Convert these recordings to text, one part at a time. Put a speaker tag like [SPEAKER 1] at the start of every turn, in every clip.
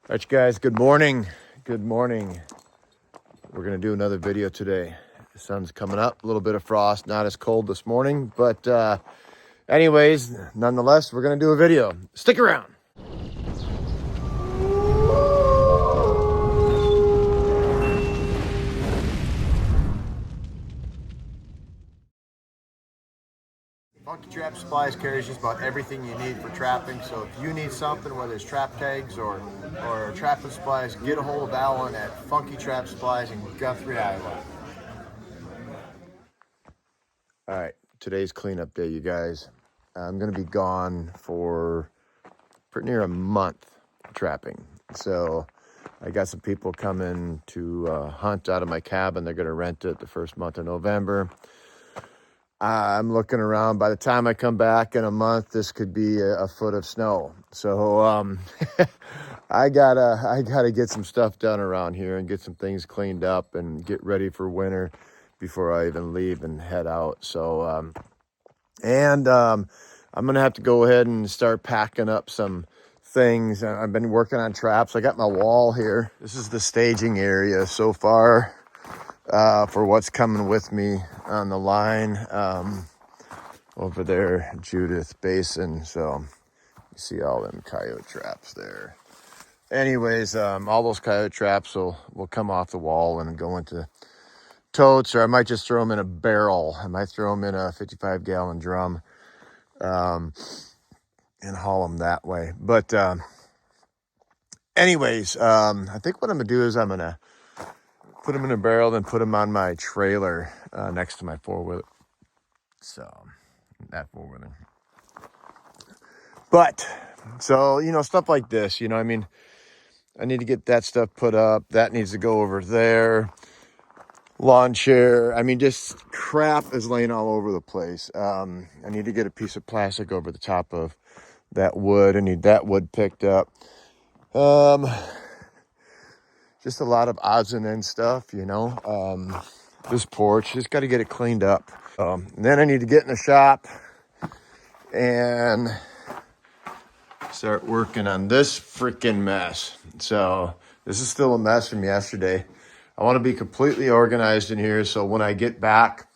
[SPEAKER 1] All right, you guys, good morning. Good morning. We're going to do another video today. The sun's coming up, a little bit of frost, not as cold this morning, but anyways, nonetheless, we're going to do a video. Stick around. Funky Trap Supplies carries just about everything you need for trapping. So if you need something, whether it's trap tags or trapping supplies, get a hold of Alan at Funky Trap Supplies in Guthrie, Iowa. All right, today's cleanup day, you guys. I'm going to be gone for pretty near a month trapping. So I got some people coming to hunt out of my cabin. They're going to rent it the first month of November. I'm looking around. By the time I come back in a month, this could be a foot of snow. So I gotta get some stuff done around here and get some things cleaned up and get ready for winter before I even leave and head out. So I'm gonna have to go ahead and start packing up some things. I've been working on traps. I got my wall here. This is the staging area so far for what's coming with me on the line over there, Judith Basin. So you see all them coyote traps there. Anyways, all those coyote traps will come off the wall and go into totes, or I might just throw them in a barrel. I might throw them in a 55-gallon drum and haul them that way. But anyways, I think what I'm gonna do is I'm gonna put them in a barrel, then put them on my trailer next to my four-wheeler. So that four-wheeler. But so stuff like this. I mean, I need to get that stuff put up. That needs to go over there. Lawn chair. I mean, just crap is laying all over the place. I need to get a piece of plastic over the top of that wood. I need that wood picked up. Just a lot of odds and ends stuff, this porch, just got to get it cleaned up. And then I need to get in the shop and start working on this freaking mess. So this is still a mess from yesterday. I want to be completely organized in here, so when I get back,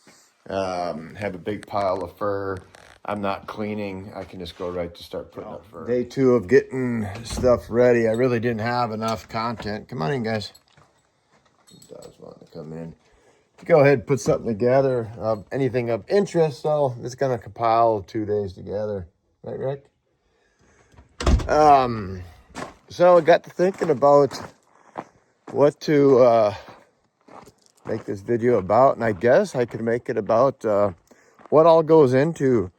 [SPEAKER 1] have a big pile of fur. I'm not cleaning. I can just go right to start putting up fur. Day 2 of getting stuff ready. I really didn't have enough content. Come on in, guys. Dogs wanting to come in. Go ahead and put something together of anything of interest. So it's going to compile 2 days together. Right, Rick? So I got to thinking about what to make this video about, and I guess I could make it about what all goes into.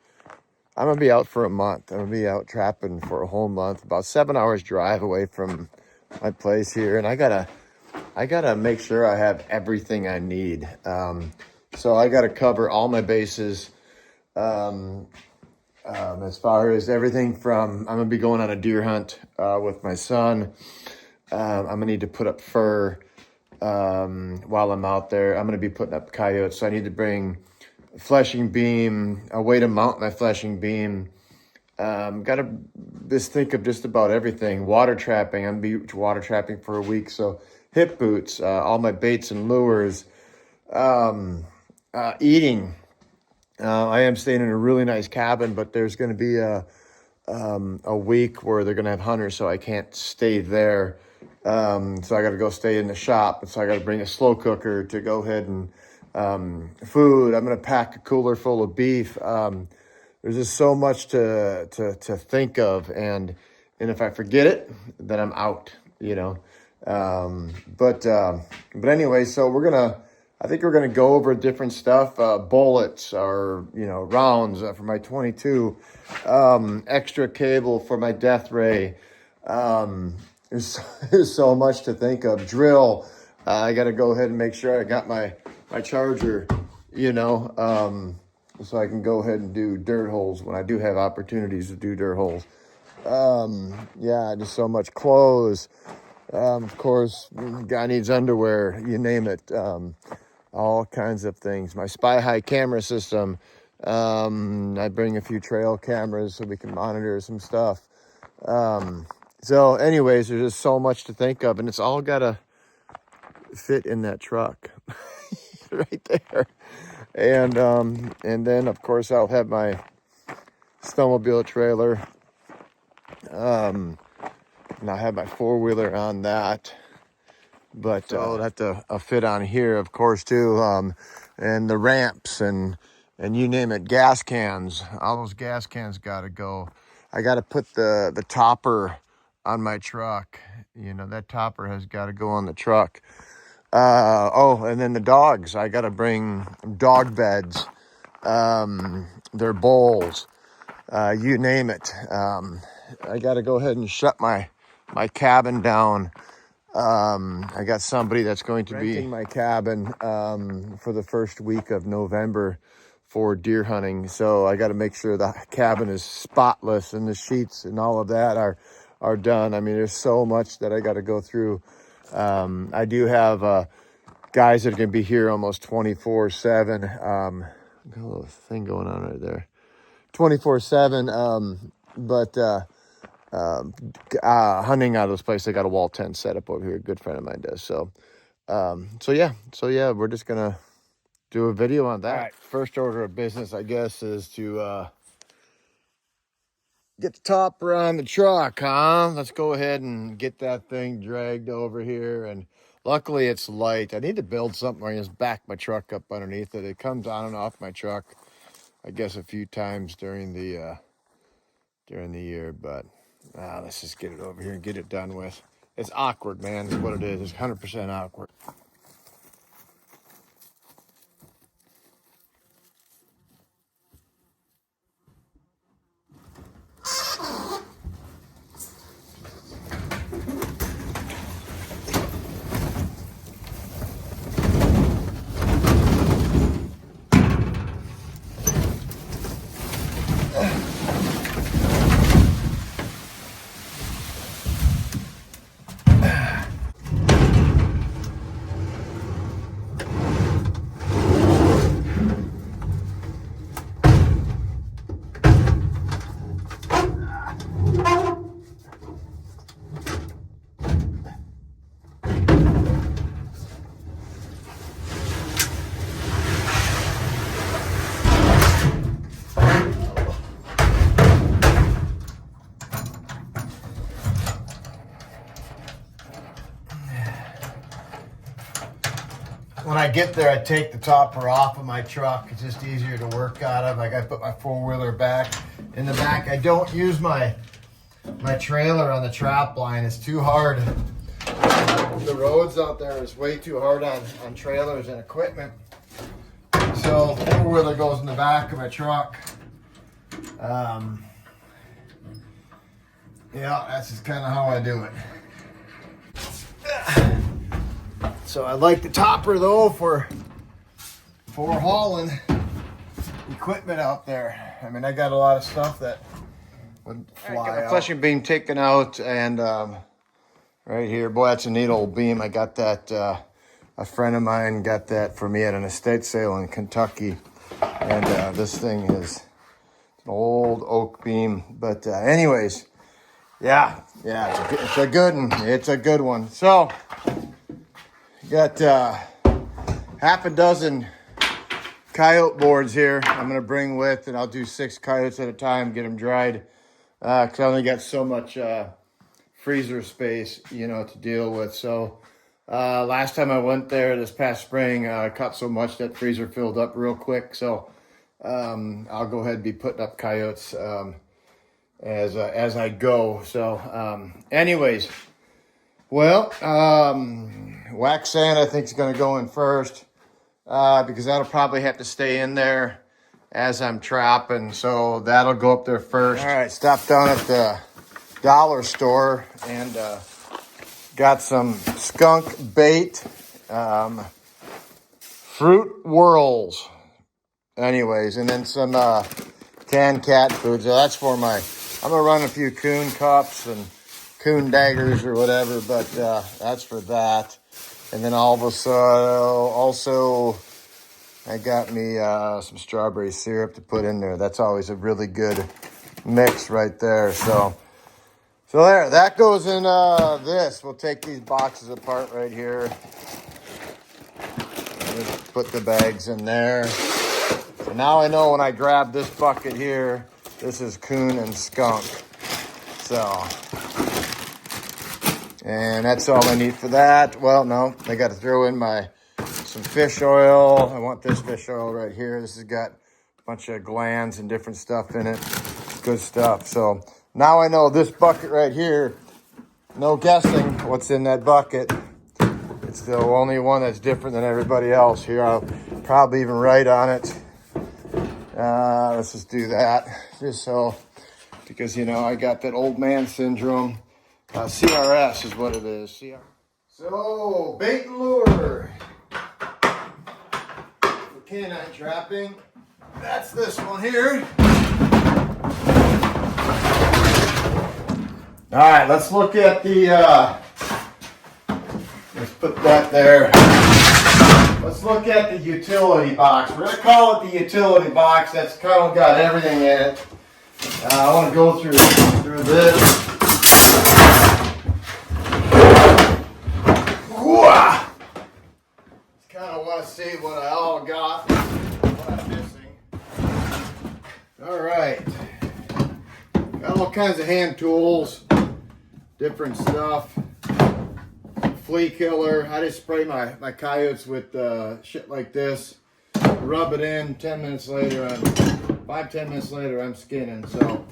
[SPEAKER 1] I'm gonna be out for a month. I'm gonna be out trapping for a whole month, about 7 hours drive away from my place here, and I gotta make sure I have everything I need. So I gotta cover all my bases. As far as everything from, I'm gonna be going on a deer hunt with my son. I'm gonna need to put up fur while I'm out there. I'm gonna be putting up coyotes, so I need to bring a fleshing beam, a way to mount my fleshing beam. Gotta just think of just about everything. Water trapping, I'm gonna be water trapping for a week, so hip boots, all my baits and lures, eating. I am staying in a really nice cabin, but there's going to be a week where they're going to have hunters, so I can't stay there. So I got to go stay in the shop, and so I got to bring a slow cooker to go ahead and food. I'm going to pack a cooler full of beef. There's just so much to think of, and if I forget it, then I'm out. But anyway, so I think we're gonna go over different stuff, bullets or rounds for my 22, extra cable for my death ray. There's so much to think of. Drill. I got to go ahead and make sure I got my charger. So I can go ahead and do dirt holes when I do have opportunities to do dirt holes. Yeah, just so much clothes. Of course, guy needs underwear, you name it. All kinds of things. My Spy High camera system. I bring a few trail cameras so we can monitor some stuff. So anyways, there's just so much to think of, and it's all got to fit in that truck right there. And then of course I'll have my snowmobile trailer. And I'll have my four-wheeler on that. But it'll have to fit on here, of course, too. And the ramps and you name it, gas cans. All those gas cans got to go. I got to put the topper on my truck. You know, that topper has got to go on the truck. And then the dogs. I got to bring dog beds, their bowls, you name it. I got to go ahead and shut my cabin down. I got somebody that's going to be renting my cabin for the first week of November for deer hunting. So I got to make sure the cabin is spotless and the sheets and all of that are done. I mean, there's so much that I got to go through. I do have guys that are going to be here almost 24/7. Got a little thing going on right there. 24/7. But hunting out of this place, they got a wall tent set up over here. A good friend of mine does. So yeah, we're just gonna do a video on that. All right, first order of business, I guess, is to get the topper on the truck, huh? Let's go ahead and get that thing dragged over here. And luckily it's light. I need to build something where I just back my truck up underneath it. It comes on and off my truck, I guess, a few times during the year, but let's just get it over here and get it done with. It's awkward, man. That's what it is. It's 100% awkward. When I get there, I take the topper off of my truck. It's just easier to work out of. I got to put my four-wheeler back in the back. I don't use my trailer on the trap line. It's too hard. The roads out there is way too hard on trailers and equipment. So four-wheeler goes in the back of my truck. Yeah, that's just kind of how I do it. So I like the topper though for hauling equipment out there. I mean, I got a lot of stuff that would fly out. Flushing beam taken out, and right here, boy, that's a neat old beam. I got that. A friend of mine got that for me at an estate sale in Kentucky, and this thing is an old oak beam. But anyways, yeah, it's a good one. It's a good one. So. Got half a dozen coyote boards here I'm going to bring with, and I'll do 6 coyotes at a time, get them dried, because I only got so much freezer space, to deal with. So last time I went there this past spring, I caught so much that freezer filled up real quick. So I'll go ahead and be putting up coyotes as I go. So anyways, well, wax sand I think is going to go in first because that'll probably have to stay in there as I'm trapping. So that'll go up there first. All right, stopped down at the dollar store and got some skunk bait, fruit whirls. Anyways, and then some canned cat food. So that's for I'm going to run a few coon cups and coon daggers or whatever, but that's for that. And then also I got me some strawberry syrup to put in there. That's always a really good mix right there. So So there, that goes in this. We'll take these boxes apart right here. Just put the bags in there. So now I know when I grab this bucket here, this is coon and skunk. So, and that's all I need for that. Well, no, I got to throw in some fish oil. I want this fish oil right here. This has got a bunch of glands and different stuff in it. Good stuff. So now I know this bucket right here, no guessing what's in that bucket. It's the only one that's different than everybody else. Here, I'll probably even write on it. Let's just do that. Just so, because, you know, I got that old man syndrome. CRS is what it is. So, bait and lure. For canine trapping. That's this one here. All right, let's look at the, let's put that there. Let's look at the utility box. We're going to call it the utility box. That's kind of got everything in it. I want to go through this. Just kind of want to see what I all got, what I'm missing. All right. Got all kinds of hand tools, different stuff. Flea killer. I just spray my coyotes with shit like this. Rub it in. 10 minutes later, 5-10 minutes later, I'm skinning. So,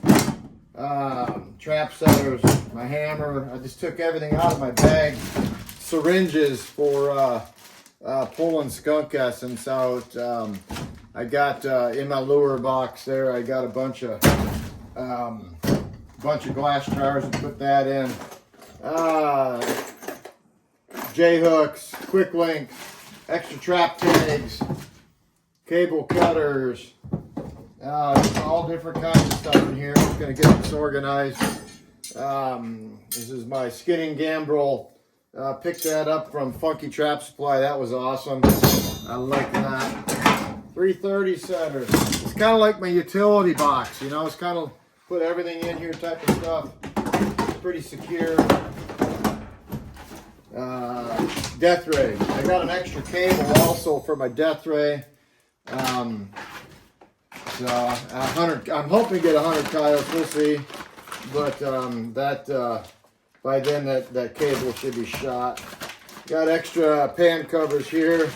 [SPEAKER 1] trap setters, my hammer. I just took everything out of my bag. Syringes for pulling skunk essence out. I got in my lure box there. I got a bunch of glass jars and put that in. J-hooks, quick links, extra trap tags, cable cutters, all different kinds of stuff in here. I'm going to get this organized. This is my skinning gambrel. Picked that up from Funky Trap Supply. That was awesome. I like that. 330 setters. It's kind of like my utility box, you know. It's kind of put everything in here type of stuff. It's pretty secure. Death ray. I got an extra cable also for my death ray. So 100. I'm hoping to get 100 coyotes. We'll see. But by then that cable should be shot. Got extra pan covers here.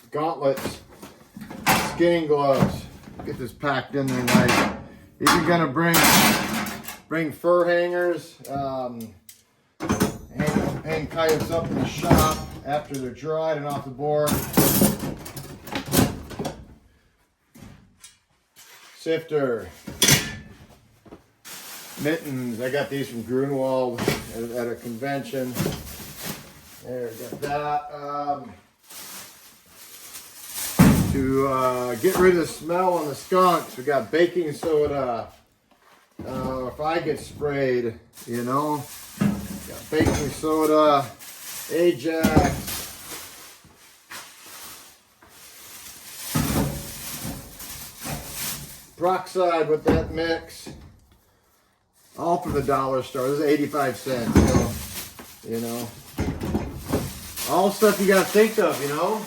[SPEAKER 1] Gauntlets. Skinning gloves. Get this packed in there nice. If you're gonna bring fur hangers, hang coyotes up in the shop after they're dried and off the board. Sifter. Mittens. I got these from Grunewald at a convention. There, got that. To get rid of the smell on the skunks, we got baking soda. If I get sprayed, you know, got baking soda, Ajax, peroxide with that mix, all for the dollar store. This is 85 cents, so, you know, all stuff you gotta think of, you know.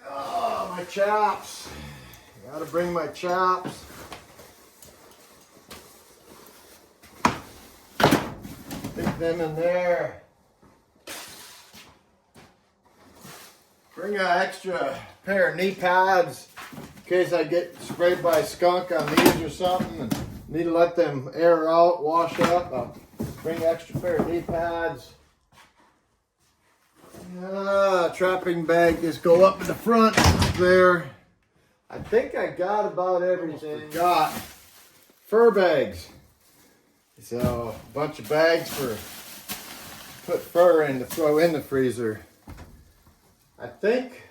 [SPEAKER 1] Oh, my chops. Gotta bring my chops. Stick them in there. Bring an extra pair of knee pads in case I get sprayed by a skunk on these or something and need to let them air out, wash up. I'll bring an extra pair of knee pads. Trapping bag just go up in the front there. I think I got about everything. Got fur bags. So a bunch of bags for put fur in to throw in the freezer. I think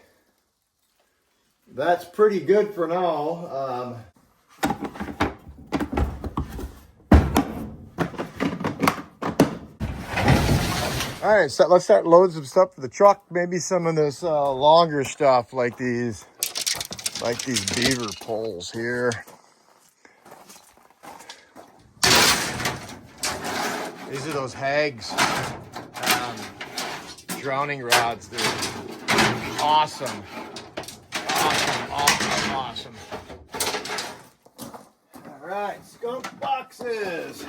[SPEAKER 1] that's pretty good for now. All right, so let's start loading some stuff for the truck. Maybe some of this longer stuff like these beaver poles here. These are those Hags drowning rods. They're awesome. Awesome. All right, skunk boxes.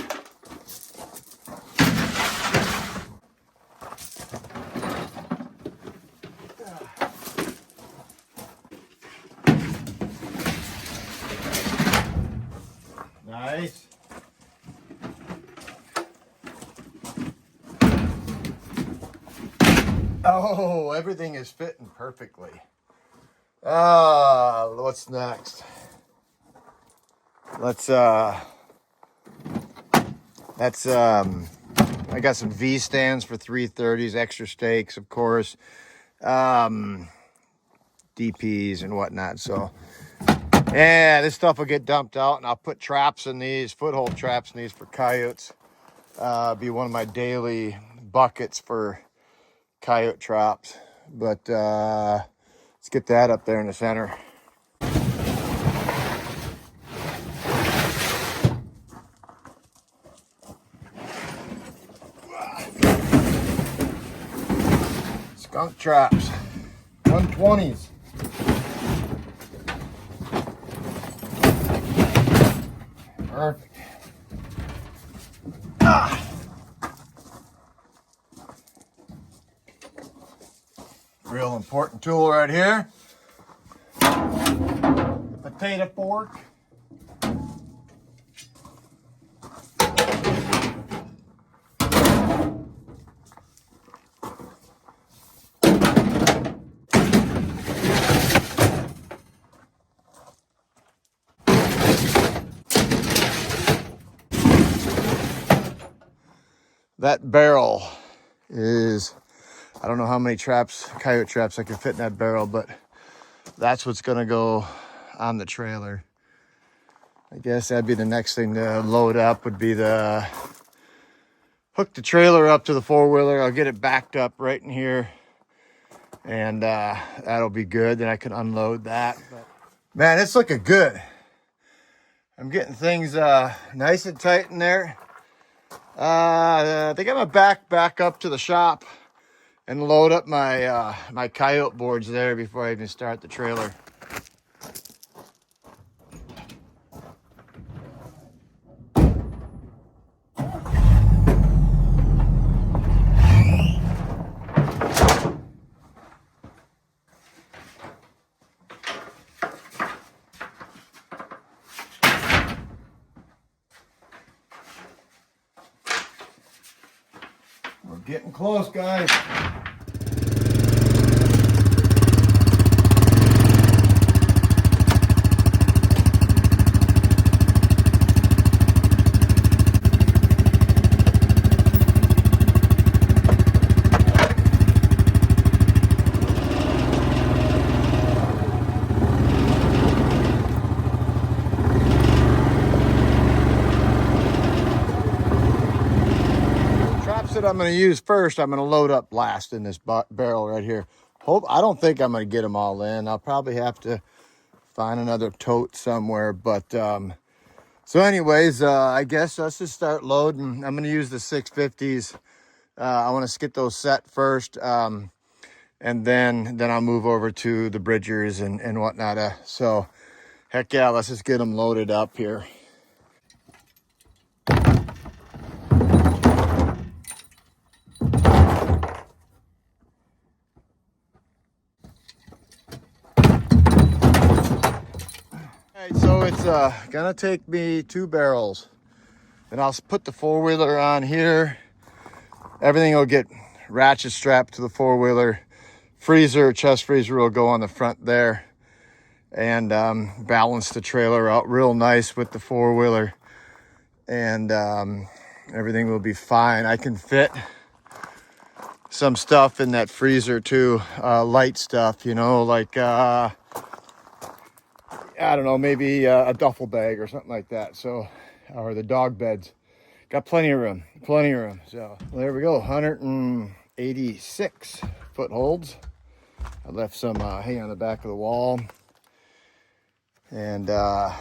[SPEAKER 1] Nice. Oh, everything is fitting perfectly. What's next? I got some V stands for 330s, extra stakes, of course, DPs and whatnot. So, yeah, this stuff will get dumped out, and I'll put traps in these, foothold traps in these for coyotes. Be one of my daily buckets for coyote traps. But let's get that up there in the center. Skunk traps, 120s. Perfect. Real important tool right here. The potato fork. That barrel is, I don't know how many traps, coyote traps I can fit in that barrel, but that's what's gonna go on the trailer. I guess that'd be the next thing to load up, would be the hook the trailer up to the four-wheeler. I'll get it backed up right in here, and that'll be good. Then I can unload that. But man, it's looking good. I'm getting things nice and tight in there. They got my back up to the shop and load up my my coyote boards there before I even start the trailer. We're getting close, guys. That I'm going to use first, I'm going to load up last in this barrel right here. I don't think I'm going to get them all in. I'll probably have to find another tote somewhere. But so anyways, I guess let's just start loading. I'm going to use the 650s. I want to get those set first, and then I'll move over to the Bridgers and whatnot. So heck yeah, let's just get them loaded up here. So it's gonna take me 2 barrels, and I'll put the four-wheeler on here. Everything will get ratchet strapped to the four-wheeler. Chest freezer will go on the front there, and balance the trailer out real nice with the four-wheeler, and everything will be fine. I can fit some stuff in that freezer too, light stuff, you know, like I don't know, maybe a duffel bag or something like that. So, or the dog beds. Got plenty of room. So there we go, 186 footholds. I left some hay on the back of the wall. And I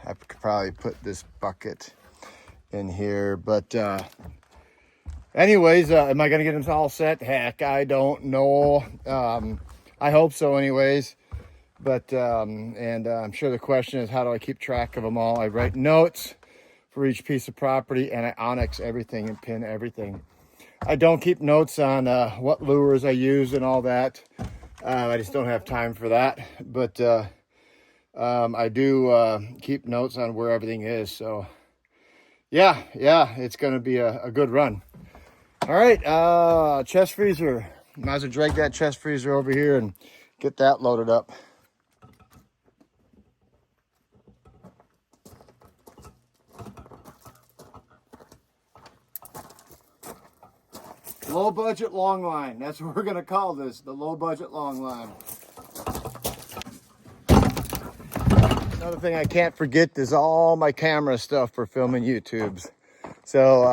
[SPEAKER 1] could probably put this bucket in here. But Anyways, am I going to get them all set? Heck, I don't know. I hope so anyways. But, I'm sure the question is, how do I keep track of them all? I write notes for each piece of property, and I onyx everything and pin everything. I don't keep notes on what lures I use and all that. I just don't have time for that. But I do keep notes on where everything is. So, yeah, it's going to be a good run. All right, chest freezer. Might as well drag that chest freezer over here and get that loaded up. Low budget long line. That's what we're gonna call this, the low budget long line. Another thing I can't forget is all my camera stuff for filming YouTubes. So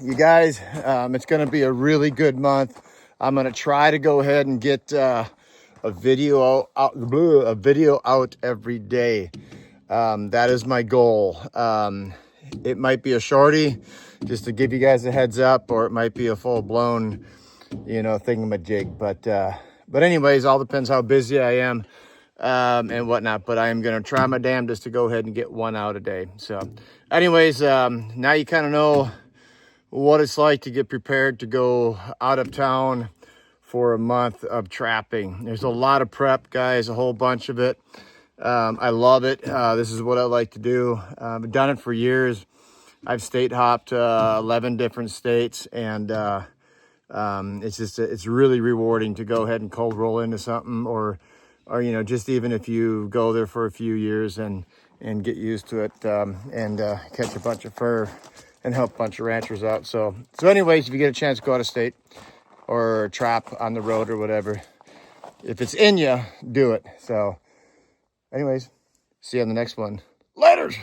[SPEAKER 1] you guys, it's gonna be a really good month. I'm gonna try to go ahead and get a video out every day. That is my goal. It might be a shorty, just to give you guys a heads up, or it might be a full-blown, thingamajig. But anyways, all depends how busy I am and whatnot. But I am gonna try my damnedest to go ahead and get one out a day. So, anyways, now you kind of know what it's like to get prepared to go out of town for a month of trapping. There's a lot of prep, guys, a whole bunch of it. I love it. This is what I like to do. I've done it for years. I've state hopped 11 different states, and it's really rewarding to go ahead and cold roll into something, or just even if you go there for a few years and get used to it, and catch a bunch of fur and help a bunch of ranchers out. So anyways, if you get a chance to go out of state or trap on the road or whatever, if it's in you, do it. So anyways, see you on the next one. Laters.